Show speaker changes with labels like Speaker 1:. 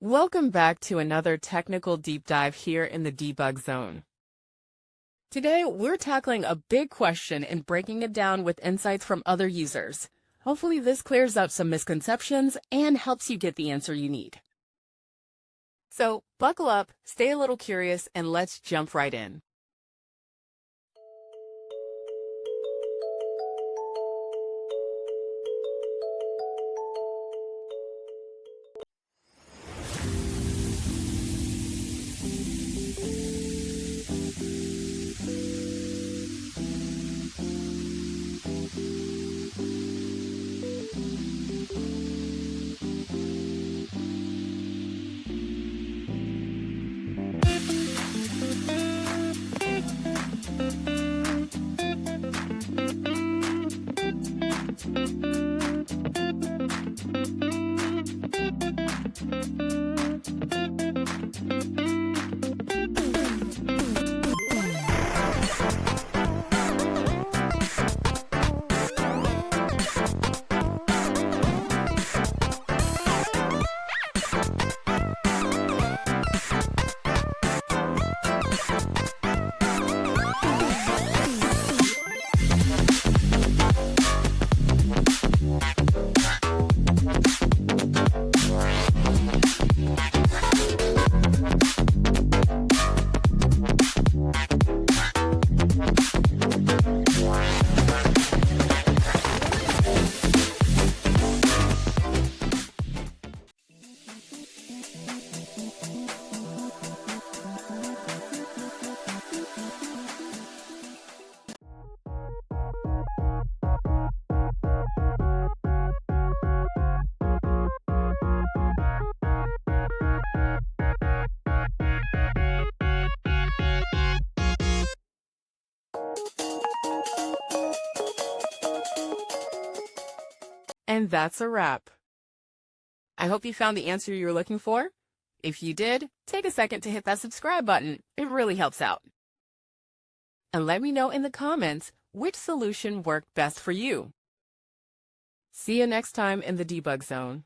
Speaker 1: Welcome back to another technical deep dive here in the debug zone. Today, we're tackling a big question and breaking it down with insights from other users. Hopefully this clears up some misconceptions and helps you get the answer you need. So buckle up, stay a little curious, and let's jump right in. And that's a wrap. I hope you found the answer you were looking for. If you did, take a second to hit that subscribe button. It really helps out. And let me know in the comments which solution worked best for you. See you next time in the debug zone.